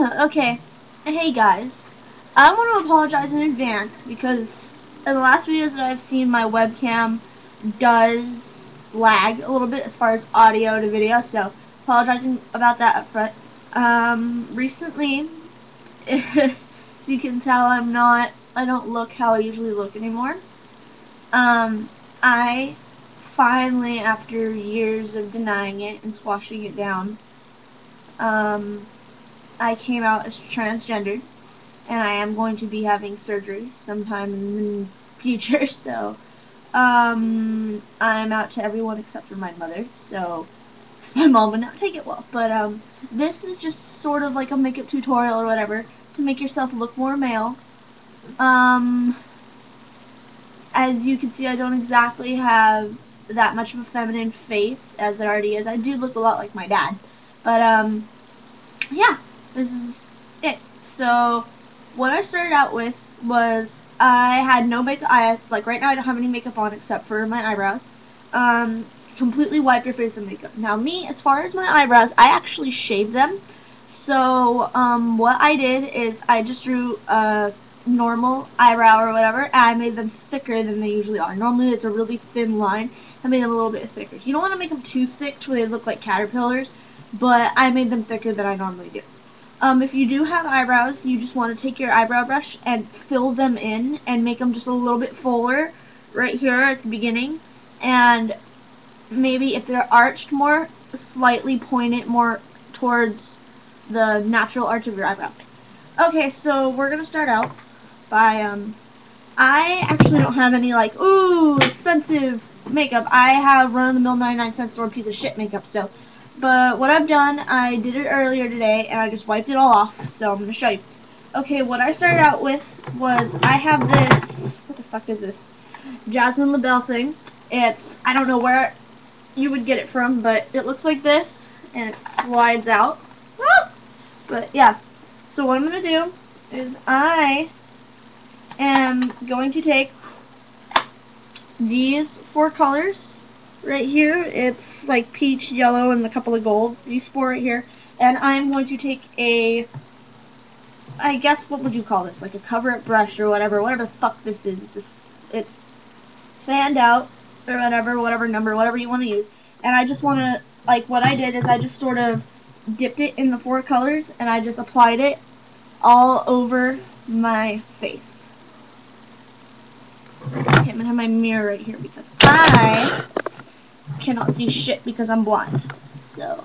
Okay, hey guys. I want to apologize in advance because in the last videos that I've seen, my webcam does lag a little bit as far as audio to video, so apologizing about that up front. Recently, as you can tell, I don't look how I usually look anymore. I finally, after years of denying it and squashing it down, I came out as transgendered, and I am going to be having surgery sometime in the future, so I'm out to everyone except for my mother, so my mom would not take it well, but this is just sort of like a makeup tutorial or whatever to make yourself look more male. As you can see, I don't exactly have that much of a feminine face as it already is. I do look a lot like my dad, but yeah, this is it. So what I started out with was I had no makeup. Like right now I don't have any makeup on except for my eyebrows. Completely wipe your face with makeup. Now me, as far as my eyebrows, I actually shaved them. So what I did is I just drew a normal eyebrow or whatever, and I made them thicker than they usually are. Normally it's a really thin line. I made them a little bit thicker. You don't want to make them too thick to where they look like caterpillars, but I made them thicker than I normally do. If you do have eyebrows, you just want to take your eyebrow brush and fill them in and make them just a little bit fuller right here at the beginning. And maybe if they're arched more, slightly point it more towards the natural arch of your eyebrow. Okay, so we're going to start out by, I actually don't have any, like, ooh, expensive makeup. I have run-of-the-mill 99-cent store piece of shit makeup, so. But what I've done, I did it earlier today, and I just wiped it all off, so I'm going to show you. Okay, what I started out with was, I have this, what the fuck is this? Jasmine LaBelle thing. It's, I don't know where you would get it from, but it looks like this, and it slides out. But yeah, so what I'm going to do is I am going to take these 4 colors right here. It's like peach, yellow, and a couple of golds. These 4 right here. And I'm going to take a, I guess, what would you call this? Like a cover-up brush or whatever the fuck this is. It's fanned out or whatever number, whatever you want to use. And I just want to, like, what I did is I just sort of dipped it in the 4 colors and I just applied it all over my face. Okay, I'm gonna have my mirror right here because I cannot see shit because I'm blind. So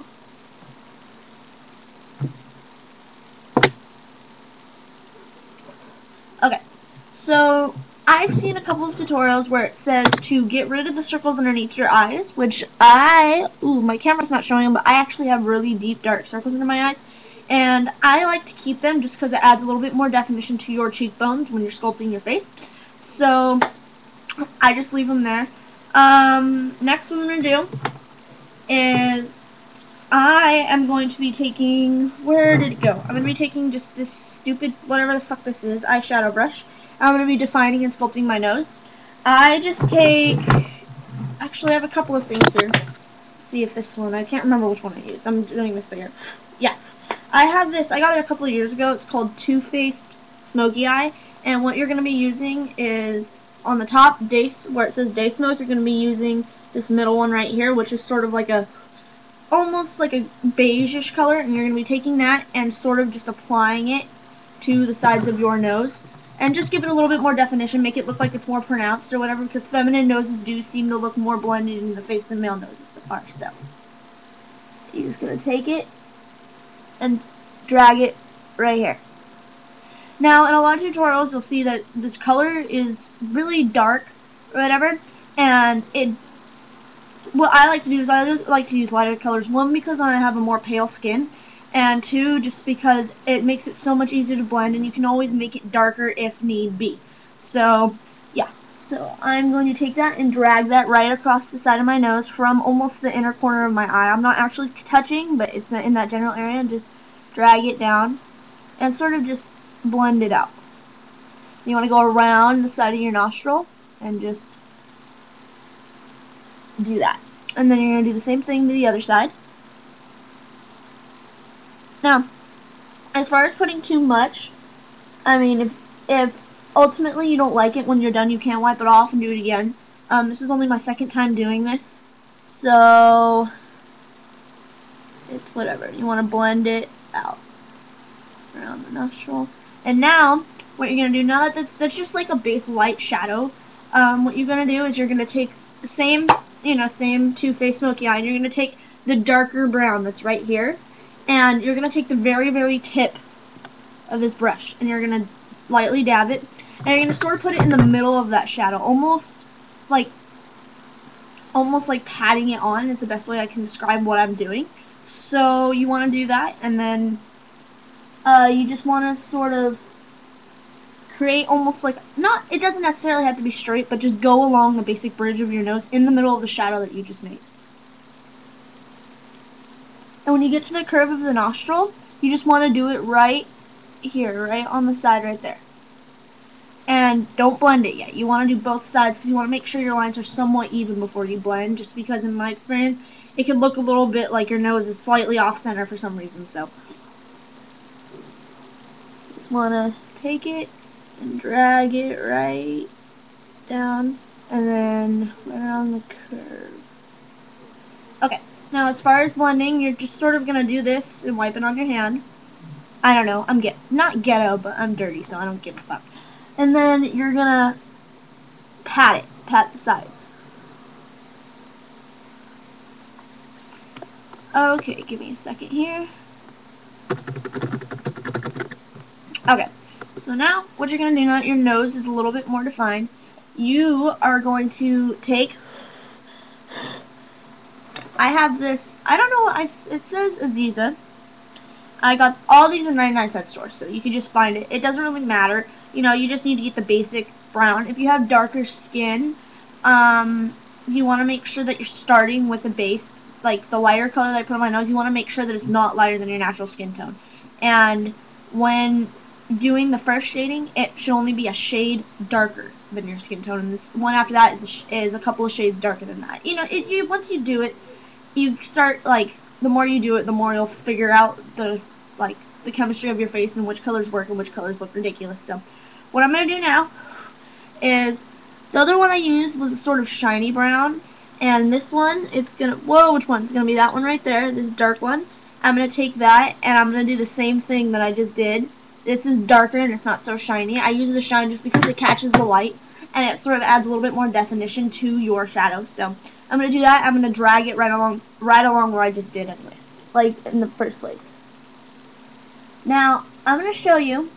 okay, so I've seen a couple of tutorials where it says to get rid of the circles underneath your eyes, which my camera's not showing them, but I actually have really deep dark circles under my eyes, and I like to keep them just because it adds a little bit more definition to your cheekbones when you're sculpting your face. So I just leave them there. Next what I'm going to do is I am going to be taking, where did it go? I'm going to be taking just this stupid, whatever the fuck this is, eyeshadow brush. I'm going to be defining and sculpting my nose. I just take, actually I have a couple of things here. Let's see if this one, I can't remember which one I used. I'm doing this bigger. Yeah. I have this, I got it a couple of years ago. It's called Too Faced Smoky Eye. And what you're going to be using is, on the top, where it says Day Smoke, you're going to be using this middle one right here, which is sort of like a, almost like a beige-ish color, and you're going to be taking that and sort of just applying it to the sides of your nose. And just give it a little bit more definition, make it look like it's more pronounced or whatever, because feminine noses do seem to look more blended in the face than male noses are. So, you're just going to take it and drag it right here. Now, in a lot of tutorials, you'll see that this color is really dark or whatever, and what I like to do is I like to use lighter colors. 1, because I have a more pale skin, and 2, just because it makes it so much easier to blend, and you can always make it darker if need be. So, yeah. So, I'm going to take that and drag that right across the side of my nose from almost the inner corner of my eye. I'm not actually touching, but it's in that general area, and just drag it down and sort of just blend it out. You want to go around the side of your nostril and just do that. And then you're going to do the same thing to the other side. Now, As far as putting too much, I mean, if ultimately you don't like it when you're done, you can wipe it off and do it again. This is only my second time doing this, so it's whatever. You want to blend it out around the nostril. And now, what you're going to do, now that that's just like a base light shadow, what you're going to do is you're going to take the same, same Too Faced Smoky Eye, and you're going to take the darker brown that's right here, and you're going to take the very, very tip of this brush, and you're going to lightly dab it, and you're going to sort of put it in the middle of that shadow, almost like patting it on is the best way I can describe what I'm doing. So you want to do that, and then you just want to sort of create almost like, it doesn't necessarily have to be straight, but just go along the basic bridge of your nose in the middle of the shadow that you just made. And when you get to the curve of the nostril, you just want to do it right here, right on the side right there. And don't blend it yet. You want to do both sides because you want to make sure your lines are somewhat even before you blend, just because in my experience, it can look a little bit like your nose is slightly off-center for some reason, so. Just want to take it and drag it right down, and then right around the curve. Okay, now as far as blending, you're just sort of going to do this and wipe it on your hand. I don't know, I'm not ghetto, but I'm dirty, so I don't give a fuck. And then you're going to pat the sides. Okay, give me a second here. Okay, so now what you're going to do, now that your nose is a little bit more defined, you are going to take, I have this, I don't know, it says Aziza. I got, all these are 99-cent stores, so you can just find it. It doesn't really matter. You just need to get the basic brown. If you have darker skin, you want to make sure that you're starting with a base, like the lighter color that I put on my nose, you want to make sure that it's not lighter than your natural skin tone. And when doing the first shading, it should only be a shade darker than your skin tone, and this one after that is a couple of shades darker than that. Once you do it, you start, like, the more you do it, the more you'll figure out the chemistry of your face and which colors work and which colors look ridiculous. So what I'm going to do now is, the other one I used was a sort of shiny brown, and this one, it's going to, which one? It's going to be that one right there, this dark one. I'm going to take that, and I'm going to do the same thing that I just did. This is darker and it's not so shiny. I use the shine just because it catches the light, and it sort of adds a little bit more definition to your shadow. So I'm going to do that. I'm going to drag it right along where I just did anyway, like in the first place. Now, I'm going to show you.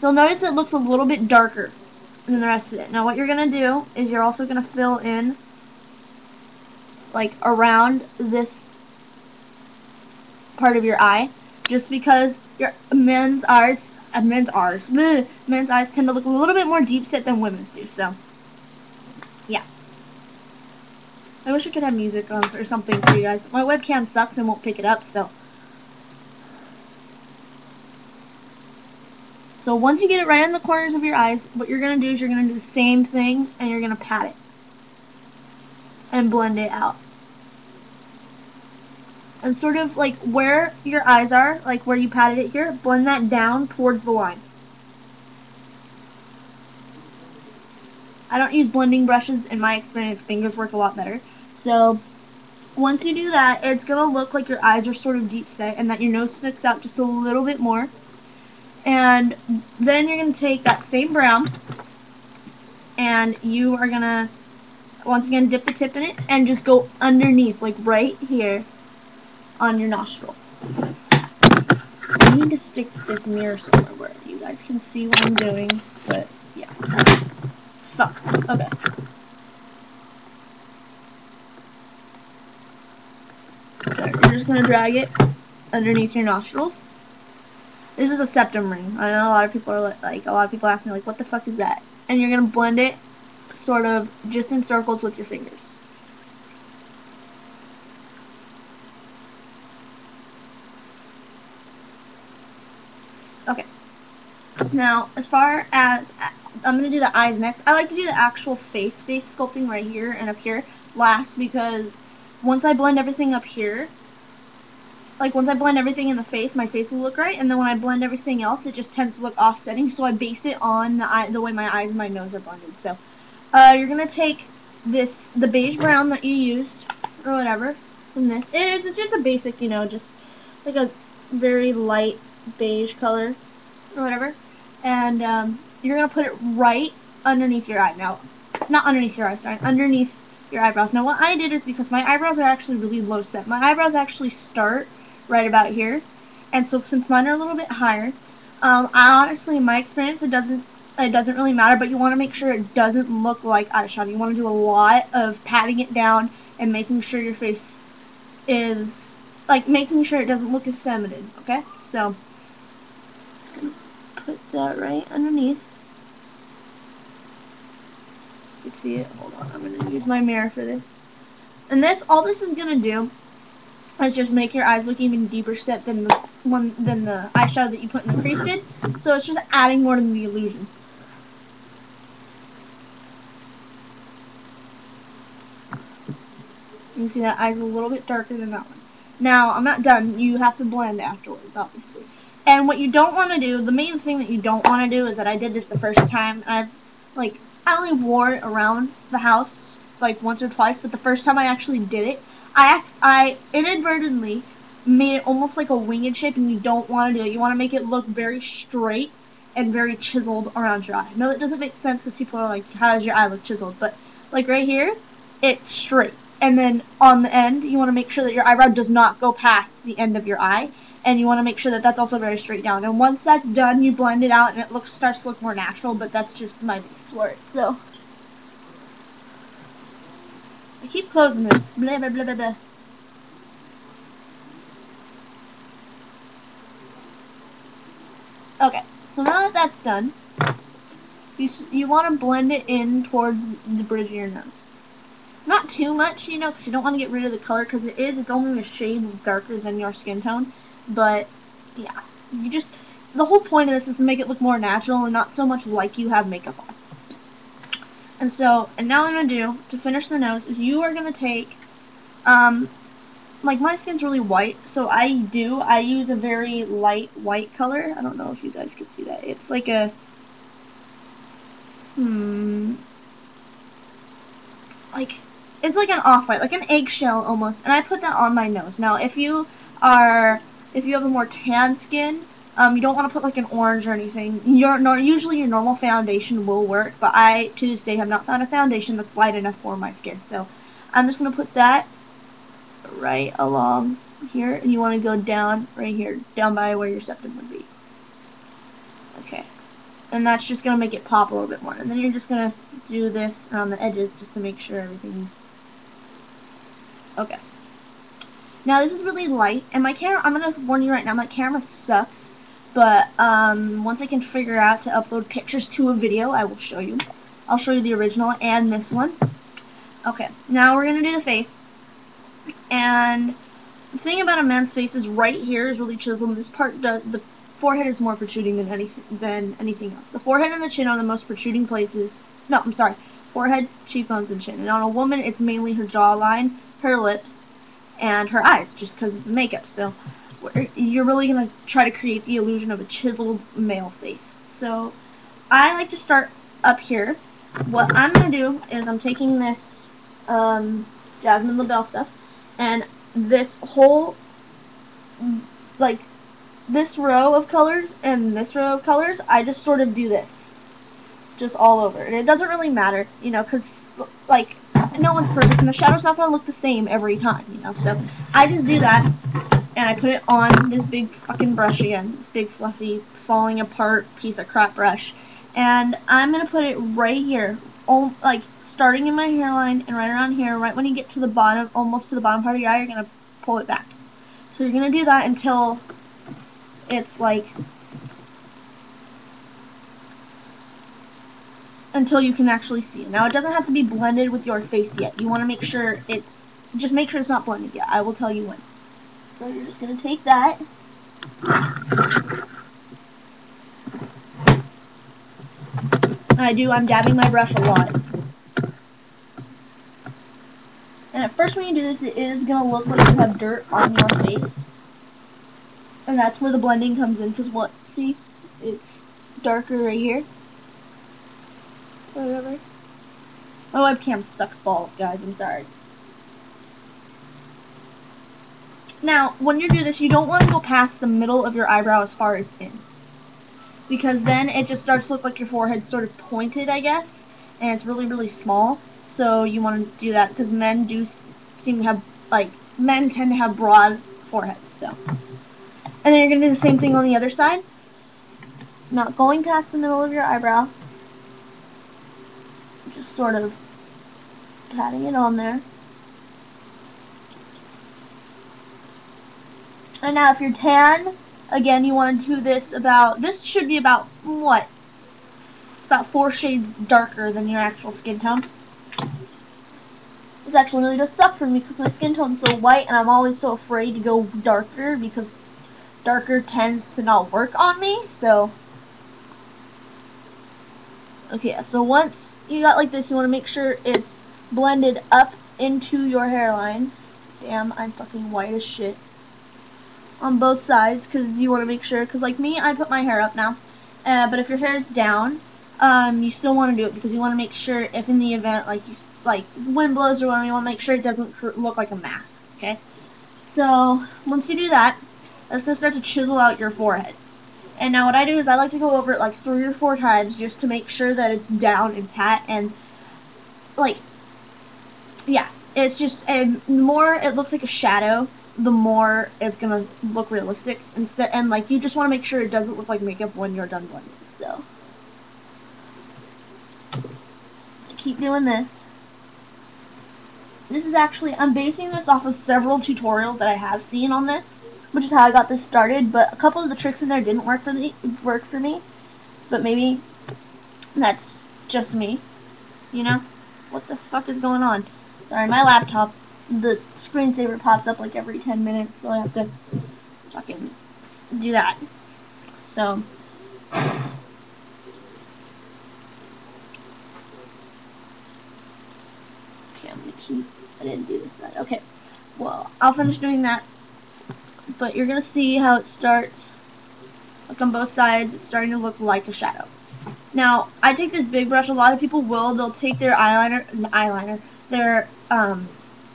You'll notice it looks a little bit darker than the rest of it. Now, what you're going to do is you're also going to fill in, like, around this part of your eye, just because your men's eyes tend to look a little bit more deep set than women's do. So, yeah. I wish I could have music on or something for you guys, but my webcam sucks and won't pick it up, so. So once you get it right in the corners of your eyes, what you're going to do is you're going to do the same thing, and you're going to pat it and blend it out. And sort of like where your eyes are, like where you patted it here, blend that down towards the line. I don't use blending brushes. In my experience, fingers work a lot better. So once you do that, it's going to look like your eyes are sort of deep set and that your nose sticks out just a little bit more. And then you're going to take that same brown, and you are going to, once again, dip the tip in it and just go underneath, like right here on your nostril. I need to stick this mirror somewhere where you guys can see what I'm doing, but yeah. Fuck. Okay. So you're just going to drag it underneath your nostrils. This is a septum ring. I know a lot of people are like, a lot of people ask me, like, what the fuck is that? And you're going to blend it sort of just in circles with your fingers. Okay. Now, as far as, I'm going to do the eyes next. I like to do the actual face sculpting right here and up here last, because once I blend everything up here, like once I blend everything in the face, my face will look right, and then when I blend everything else, it just tends to look offsetting, so I base it on the way my eyes and my nose are blended. So you're going to take the beige brown that you used, or whatever, from this. It's just a basic, you know, just like a very light beige color, or whatever, and you're going to put it right underneath your eye. Now, not underneath your eyes, sorry, underneath your eyebrows. Now, what I did is, because my eyebrows are actually really low set, my eyebrows actually start right about here, and so since mine are a little bit higher, I honestly, in my experience, it doesn't really matter, but you want to make sure it doesn't look like eyeshadow. You want to do a lot of patting it down and making sure your face is, like, making sure it doesn't look as feminine, okay? So, put that right underneath. You can see it. Hold on, I'm going to use my mirror for this. And all this is going to do is just make your eyes look even deeper set than the eyeshadow that you put in the crease did. So it's just adding more to the illusion. You can see that eye's a little bit darker than that one. Now, I'm not done. You have to blend afterwards, obviously. And what you don't want to do, the main thing that you don't want to do is that I did this the first time. I only wore it around the house like once or twice, but the first time I actually did it, I inadvertently made it almost like a winged shape, and you don't want to do it. You want to make it look very straight and very chiseled around your eye. No, that doesn't make sense because people are like, how does your eye look chiseled? But like right here, it's straight. And then on the end, you want to make sure that your eyebrow does not go past the end of your eye. And you want to make sure that that's also very straight down. And once that's done, you blend it out and it starts to look more natural, but that's just my base for it. So, I keep closing this. Blah, blah, blah, blah, blah. Okay, so now that that's done, you want to blend it in towards the bridge of your nose. Not too much, you know, because you don't want to get rid of the color, because it's only a shade darker than your skin tone. But, yeah, the whole point of this is to make it look more natural and not so much like you have makeup on. And now what I'm going to do, to finish the nose, is you are going to take, like my skin's really white, so I use a very light white color. I don't know if you guys can see that. It's like a, it's like an off-white, like an eggshell almost, and I put that on my nose. Now, if you have a more tan skin, you don't want to put like an orange or anything. Usually your normal foundation will work, but I, to this day, have not found a foundation that's light enough for my skin. So I'm just going to put that right along here, and you want to go down right here, down by where your septum would be. Okay. And that's just going to make it pop a little bit more. And then you're just going to do this around the edges just to make sure everything... Okay. Now this is really light, and my camera, I'm going to warn you right now, my camera sucks, but once I can figure out to upload pictures to a video, I will show you. I'll show you the original and this one. Okay, now we're going to do the face. And the thing about a man's face is right here is really chiseled. This part, the forehead is more protruding than anything else. The forehead and the chin are the most protruding places. No, I'm sorry. Forehead, cheekbones, and chin. And on a woman, it's mainly her jawline, her lips, and her eyes, just because of the makeup. So you're really going to try to create the illusion of a chiseled male face. So I like to start up here. What I'm going to do is I'm taking this Jasmine LaBelle stuff, and this whole, like, this row of colors and this row of colors, I just sort of do this. Just all over. And it doesn't really matter, you know, because, like, no one's perfect, and the shadow's not going to look the same every time, you know. So I just do that, and I put it on this big fucking brush again. This big, fluffy, falling apart piece of crap brush. And I'm going to put it right here, like, starting in my hairline and right around here. Right when you get to the bottom, almost to the bottom part of your eye, you're going to pull it back. So you're going to do that until it's like, until you can actually see it. Now, it doesn't have to be blended with your face yet. You want to make sure just make sure it's not blended yet. I will tell you when. So you're just going to take that. I'm dabbing my brush a lot. And at first when you do this, it is going to look like you have dirt on your face. And that's where the blending comes in, because what, see, it's darker right here. Whatever. My webcam sucks balls, guys, I'm sorry. Now, when you do this, you don't want to go past the middle of your eyebrow as far as in. Because then it just starts to look like your forehead's sort of pointed, I guess. And it's really, really small. So you want to do that, because men do seem to have, like, men tend to have broad foreheads, so. And then you're going to do the same thing on the other side. Not going past the middle of your eyebrow. Just sort of patting it on there. And now if you're tan, again, you want to do this this should be about, what? About 4 shades darker than your actual skin tone. This actually really does suck for me because my skin tone's so white and I'm always so afraid to go darker because darker tends to not work on me, so. Okay, so once you got like this, you want to make sure it's blended up into your hairline. Damn, I'm fucking white as shit. On both sides, because you want to make sure, because like me, I put my hair up now, but if your hair is down, you still want to do it, because you want to make sure if in the event, like wind blows or whatever, you want to make sure it doesn't look like a mask, okay? So, once you do that, that's going to start to chisel out your forehead. And now what I do is I like to go over it like 3 or 4 times just to make sure that it's down and pat, and like, yeah, it's just, and the more it looks like a shadow, the more it's gonna look realistic. And like, you just want to make sure it doesn't look like makeup when you're done blending. So I keep doing this. This is actually, I'm basing this off of several tutorials that I have seen on this, which is how I got this started. But a couple of the tricks in there didn't work for me. But maybe that's just me, you know? What the fuck is going on? Sorry, my laptop, the screensaver pops up like every 10 minutes, so I have to fucking do that. So, okay, I'm gonna keep, I didn't do this side. Okay, well, I'll finish doing that, but you're gonna see how it starts, like on both sides, it's starting to look like a shadow. Now, I take this big brush. A lot of people they'll take their their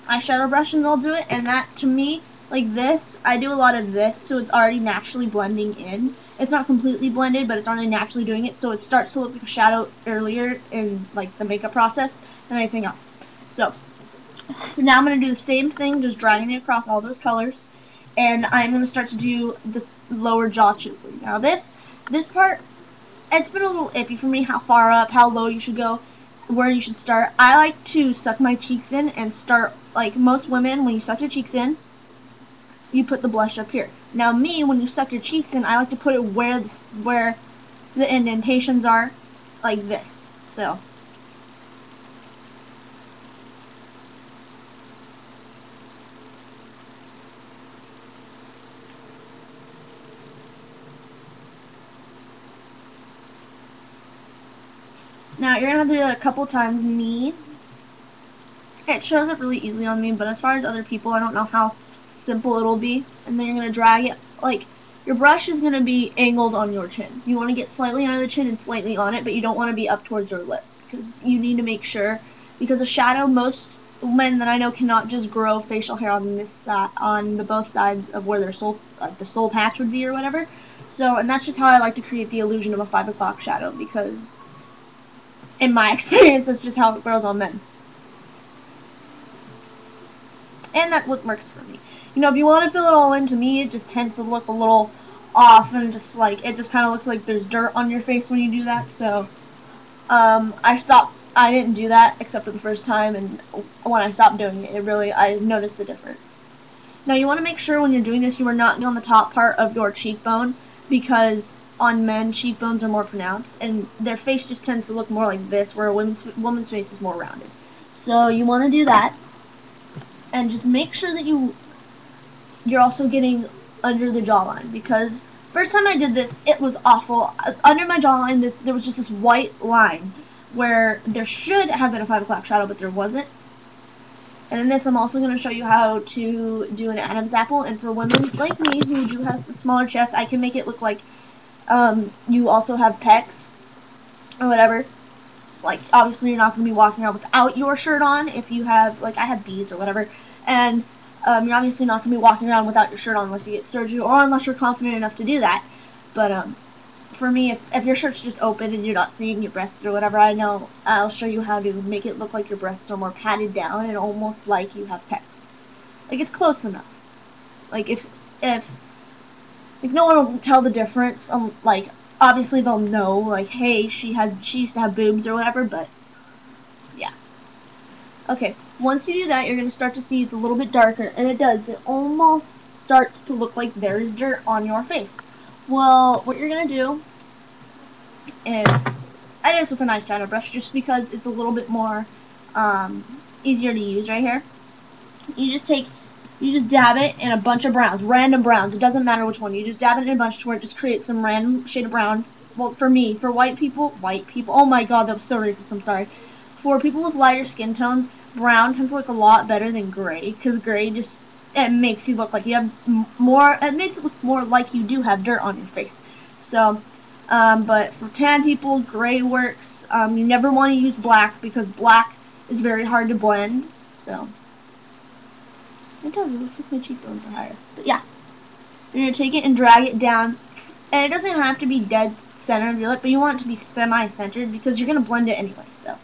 eyeshadow brush and they'll do it, and that, to me, like this, I do a lot of this, so it's already naturally blending in. It's not completely blended, but it's already naturally doing it, so it starts to look like a shadow earlier in, like, the makeup process than anything else. So, now I'm going to do the same thing, just dragging it across all those colors, and I'm going to start to do the lower jaw chiseling. Now this part, it's been a little iffy for me how far up, how low you should go, where you should start. I like to suck my cheeks in and start, like most women, when you suck your cheeks in, you put the blush up here. Now me, when you suck your cheeks in, I like to put it where the indentations are, like this. So. Now, you're going to have to do that a couple times. It shows up really easily on me, but as far as other people, I don't know how simple it'll be. And then you're going to drag it, like, your brush is going to be angled on your chin. You want to get slightly under the chin and slightly on it, but you don't want to be up towards your lip, because you need to make sure, because a shadow, most men that I know cannot just grow facial hair on this side, on the both sides of where their soul, the soul patch would be or whatever. So, and that's just how I like to create the illusion of a 5 o'clock shadow, because in my experience, that's just how it grows on men. And that works for me. You know, if you want to fill it all in, to me, it just tends to look a little off, and just like, it just kind of looks like there's dirt on your face when you do that, so, I didn't do that, except for the first time, and when I stopped doing it, I noticed the difference. Now, you want to make sure when you're doing this, you are not on the top part of your cheekbone, because on men, cheekbones are more pronounced, and their face just tends to look more like this, where a woman's face is more rounded. So you want to do that, and just make sure that you're also getting under the jawline, because first time I did this, it was awful. Under my jawline, there was just this white line, where there should have been a 5 o'clock shadow, but there wasn't. And in this, I'm also going to show you how to do an Adam's apple. And for women like me who do have a smaller chest, I can make it look like you also have pecs or whatever. Like, obviously, you're not going to be walking around without your shirt on if you have, like, I have B's or whatever. And you're obviously not going to be walking around without your shirt on unless you get surgery or unless you're confident enough to do that. But for me, if your shirt's just open and you're not seeing your breasts or whatever, I know I'll show you how to make it look like your breasts are more padded down and almost like you have pecs. Like, it's close enough. Like, if no one will tell the difference, like, obviously they'll know, like, hey, she used to have boobs or whatever, but, yeah. Okay, once you do that, you're going to start to see it's a little bit darker, and it does. It almost starts to look like there's dirt on your face. Well, what you're going to do is, I do this with an eyeshadow brush just because it's a little bit more easier to use right here. You just dab it in a bunch of browns, random browns. It doesn't matter which one. You just dab it in a bunch to where it just creates some random shade of brown. Well, for me, for white people, oh my god, that was so racist, I'm sorry. For people with lighter skin tones, brown tends to look a lot better than gray, because gray just, it makes you look like you have more, it makes it look more like you do have dirt on your face. So, but for tan people, gray works. You never want to use black, because black is very hard to blend, so. It does, it looks like my cheekbones are higher. But yeah, you're going to take it and drag it down. And it doesn't have to be dead center of your lip, but you want it to be semi-centered because you're going to blend it anyway, so.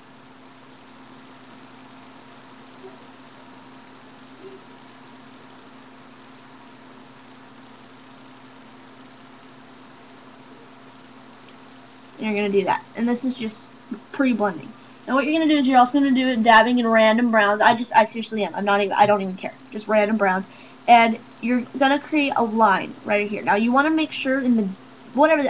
And you're going to do that. And this is just pre-blending. Now what you're going to do is you're also going to do it dabbing in random browns. I seriously am. I don't even care. Just random browns. And you're going to create a line right here. Now you want to make sure in the,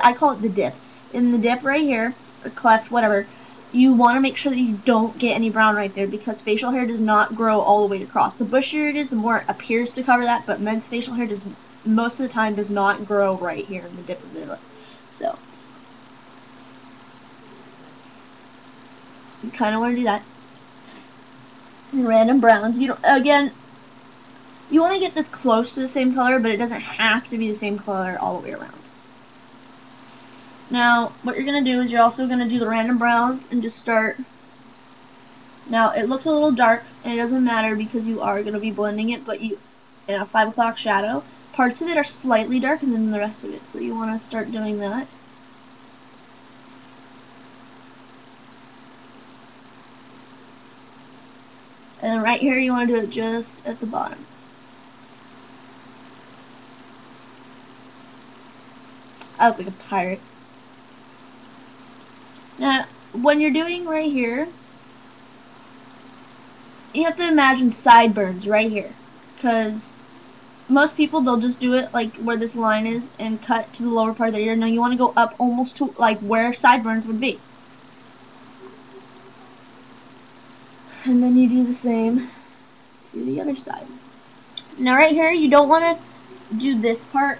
I call it the dip. In the dip right here, or cleft, whatever, you want to make sure that you don't get any brown right there because facial hair does not grow all the way across. The bushier it is, the more it appears to cover that, but men's facial hair does, most of the time, does not grow right here in the dip of the lip. So, you kind of want to do that. And random browns. You don't, again, you want to get this close to the same color, but it doesn't have to be the same color all the way around. Now, what you're going to do is you're also going to do the random browns and just start. Now, it looks a little dark, and it doesn't matter because you are going to be blending it, but you, in a 5 o'clock shadow, parts of it are slightly darker than the rest of it, so you want to start doing that. And then right here, you want to do it just at the bottom. I look like a pirate. Now, when you're doing right here, you have to imagine sideburns right here. Because most people, they'll just do it like where this line is and cut to the lower part of their ear. Now, you want to go up almost to like where sideburns would be. And then you do the same to the other side. Now, right here, you don't want to do this part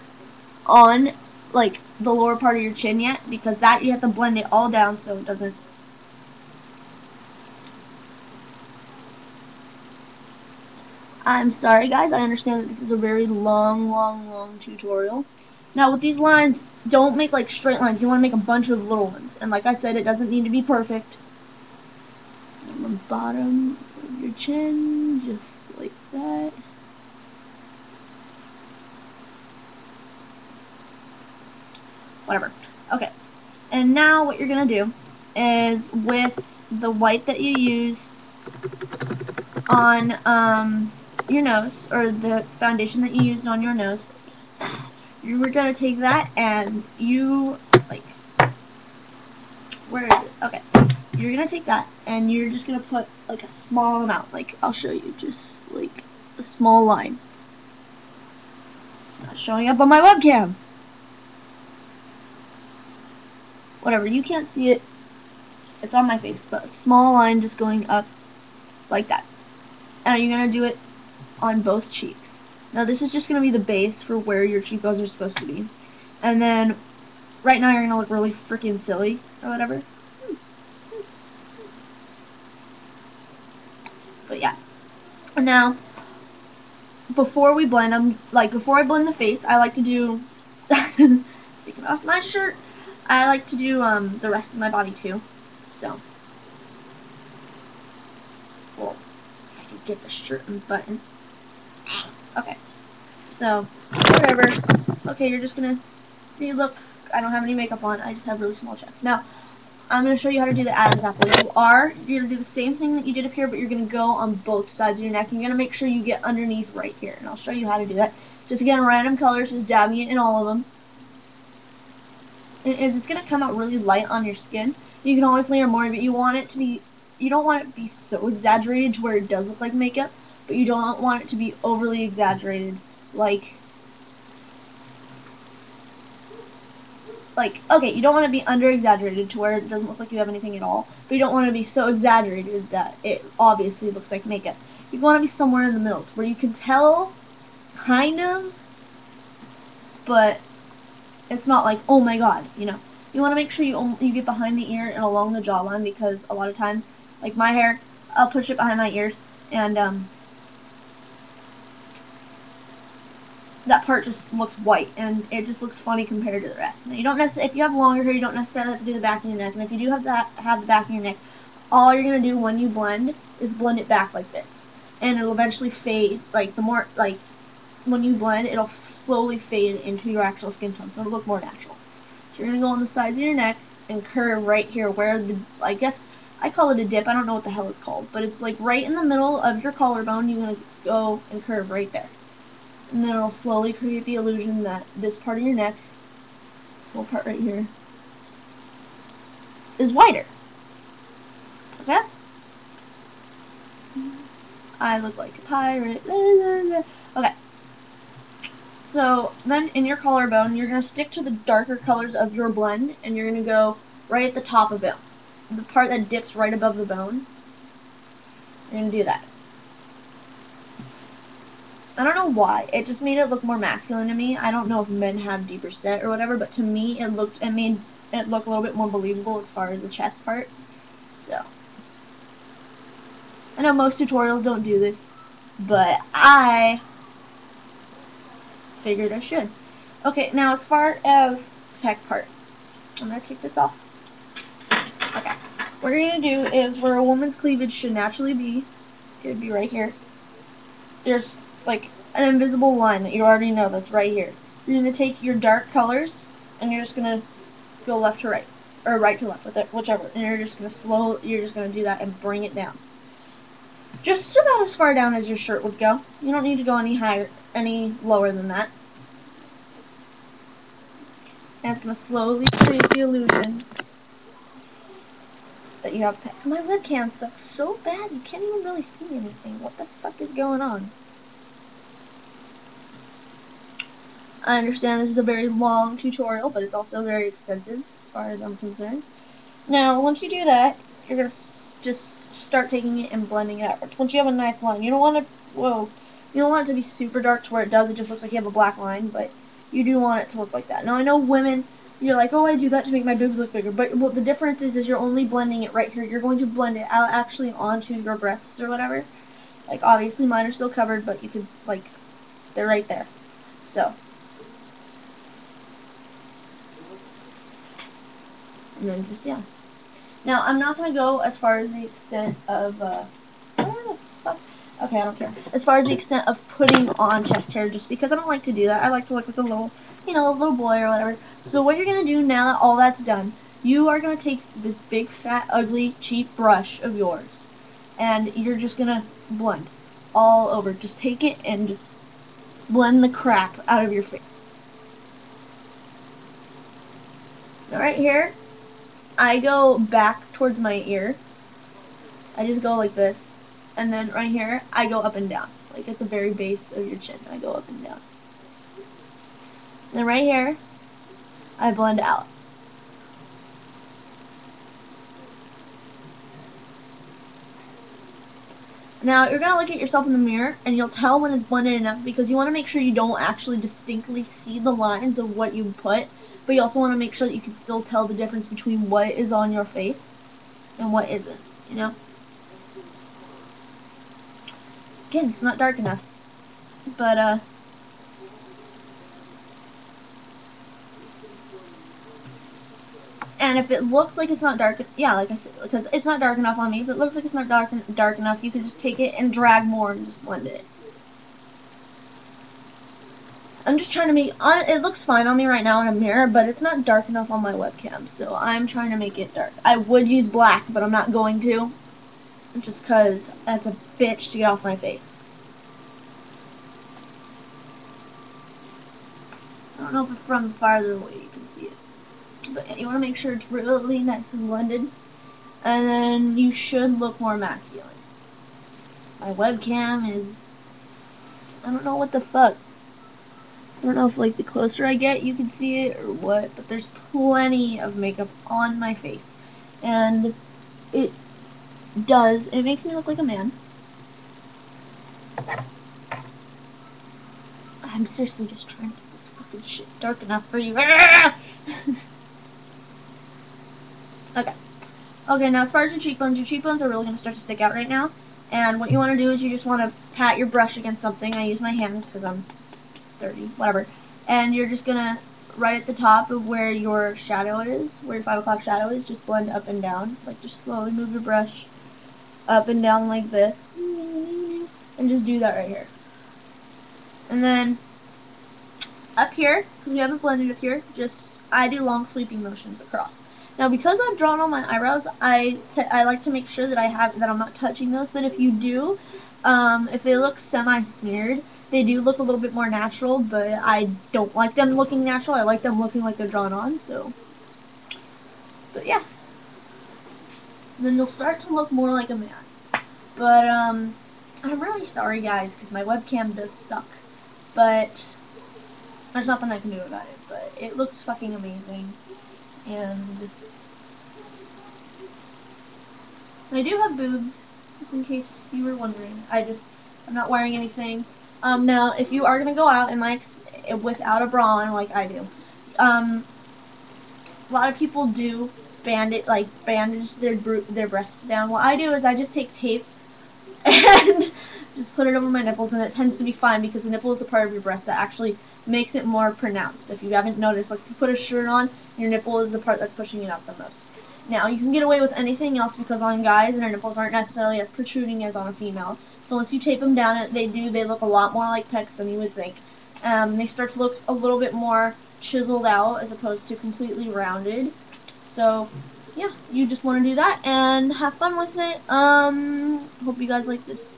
on like the lower part of your chin yet, because that you have to blend it all down so it doesn't. I'm sorry guys, I understand that this is a very long tutorial. Now with these lines, don't make like straight lines, you want to make a bunch of little ones. And like I said, it doesn't need to be perfect. On the bottom of your chin, just like that. Whatever. Okay. And now what you're going to do is with the white that you used on your nose, or the foundation that you used on your nose, you were going to take that and you, like, where is it? Okay. You're going to take that and you're just going to put, like, a small amount. Like, I'll show you. Just, like, a small line. It's not showing up on my webcam. Whatever, you can't see it. It's on my face, but a small line just going up like that. And you're going to do it on both cheeks. Now this is just going to be the base for where your cheekbones are supposed to be. And then, right now you're going to look really freaking silly, or whatever. But yeah. Now, before we blend, before I blend the face, I like to do, taking off my shirt, I like to do the rest of my body too. So, well, if I could get the shirt unbuttoned. Okay, so, whatever. Okay, you're just gonna see, look, I don't have any makeup on, I just have really small chest. Now, I'm going to show you how to do the Adam's apple. You're going to do the same thing that you did up here, but you're going to go on both sides of your neck. You're going to make sure you get underneath right here, and I'll show you how to do that. Just again, random colors, just dabbing it in all of them. It's going to come out really light on your skin. You can always layer more of it. You don't want it to be so exaggerated to where it does look like makeup, but you don't want it to be overly exaggerated, like, okay, you don't want to be under-exaggerated to where it doesn't look like you have anything at all, but you don't want to be so exaggerated that it obviously looks like makeup. You want to be somewhere in the middle, where you can tell, kind of, but it's not like, oh my god, you know. You want to make sure you get behind the ear and along the jawline, because a lot of times, like my hair, I'll push it behind my ears, and that part just looks white, and it just looks funny compared to the rest. Now, you don't necessarily, if you have longer hair, you don't necessarily have to do the back of your neck, and if you do have the back of your neck, all you're going to do when you blend is blend it back like this, and it'll eventually fade, when you blend, it'll slowly fade into your actual skin tone, so it'll look more natural. So you're going to go on the sides of your neck and curve right here where I guess, I call it a dip, I don't know what the hell it's called, but it's like right in the middle of your collarbone, you're going to go and curve right there. And then it'll slowly create the illusion that this part of your neck, this whole part right here, is wider. Okay? I look like a pirate. Okay. So then in your collarbone, you're going to stick to the darker colors of your blend, and you're going to go right at the top of it. The part that dips right above the bone. You're going to do that. I don't know why. It just made it look more masculine to me. I don't know if men have deeper set or whatever, but to me it made it look a little bit more believable as far as the chest part. So I know most tutorials don't do this, but I figured I should. Okay, now as far as the neck part, I'm gonna take this off. Okay. What you're gonna do is where a woman's cleavage should naturally be, it would be right here. There's like an invisible line that you already know that's right here. You're going to take your dark colors and you're just going to go left to right, or right to left, with it, whichever. And you're just going to do that and bring it down. Just about as far down as your shirt would go. You don't need to go any lower than that. And it's going to slowly create the illusion that you have pecs. My webcam sucks so bad you can't even really see anything. What the fuck is going on? I understand this is a very long tutorial, but it's also very extensive as far as I'm concerned. Now, once you do that, you're going to just start taking it and blending it out. Once you have a nice line, you don't want it to be super dark to where it just looks like you have a black line, but you do want it to look like that. Now, I know women, you're like, oh, I do that to make my boobs look bigger, but what the difference is you're only blending it right here. You're going to blend it out actually onto your breasts or whatever. Like, obviously mine are still covered, but you could, like, they're right there. So. And then just, yeah. Now, I'm not going to go as far as the extent of, okay, I don't care. As far as the extent of putting on chest hair, just because I don't like to do that. I like to look like a little, a little boy or whatever. So what you're going to do now that all that's done, you are going to take this big, fat, ugly, cheap brush of yours, and you're just going to blend all over. Just take it and just blend the crap out of your face. Now, right here, I go back towards my ear. I just go like this. And then right here, I go up and down. Like at the very base of your chin, I go up and down. And then right here, I blend out. Now, you're going to look at yourself in the mirror, and you'll tell when it's blended enough, because you want to make sure you don't actually distinctly see the lines of what you put, but you also want to make sure that you can still tell the difference between what is on your face and what isn't, you know? Again, it's not dark enough. But, and if it looks like it's not dark, yeah, like I said, because it's not dark enough on me, if it looks like it's not dark enough, you can just take it and drag more and just blend it. I'm just trying to make, it looks fine on me right now in a mirror, but it's not dark enough on my webcam, so I'm trying to make it dark. I would use black, but I'm not going to, just because that's a bitch to get off my face. I don't know if from farther away you can see it. But you want to make sure it's really nice and blended. And then you should look more masculine. My webcam is... I don't know what the fuck. I don't know if like the closer I get you can see it or what. But there's plenty of makeup on my face. And it makes me look like a man. I'm seriously just trying to get this fucking shit dark enough for you. Okay. Okay, now as far as your cheekbones are really going to start to stick out right now. And what you want to do is you just want to pat your brush against something. I use my hand because I'm 30, whatever. And you're just going to, right at the top of where your shadow is, where your 5 o'clock shadow is, just blend up and down. Like, just slowly move your brush up and down like this. And just do that right here. And then, up here, because we haven't blended up here, I do long sweeping motions across. Now, because I've drawn on my eyebrows, I like to make sure that I'm not touching those. But if you do, if they look semi-smeared, they do look a little bit more natural. But I don't like them looking natural. I like them looking like they're drawn on. So, but yeah, and then you'll start to look more like a man. But I'm really sorry, guys, because my webcam does suck. But there's nothing I can do about it. But it looks fucking amazing. And I do have boobs, just in case you were wondering. I'm not wearing anything. Now, if you are gonna go out and without a bra on, like I do, a lot of people do bandage their breasts down. What I do is I just take tape and just put it over my nipples, and it tends to be fine because the nipple is a part of your breast that actually makes it more pronounced. If you haven't noticed, like if you put a shirt on, your nipple is the part that's pushing it out the most. Now, you can get away with anything else because on guys, their nipples aren't necessarily as protruding as on a female. So once you tape them down, they look a lot more like pecs than you would think. They start to look a little bit more chiseled out as opposed to completely rounded. So, yeah, you just want to do that and have fun with it. Hope you guys like this.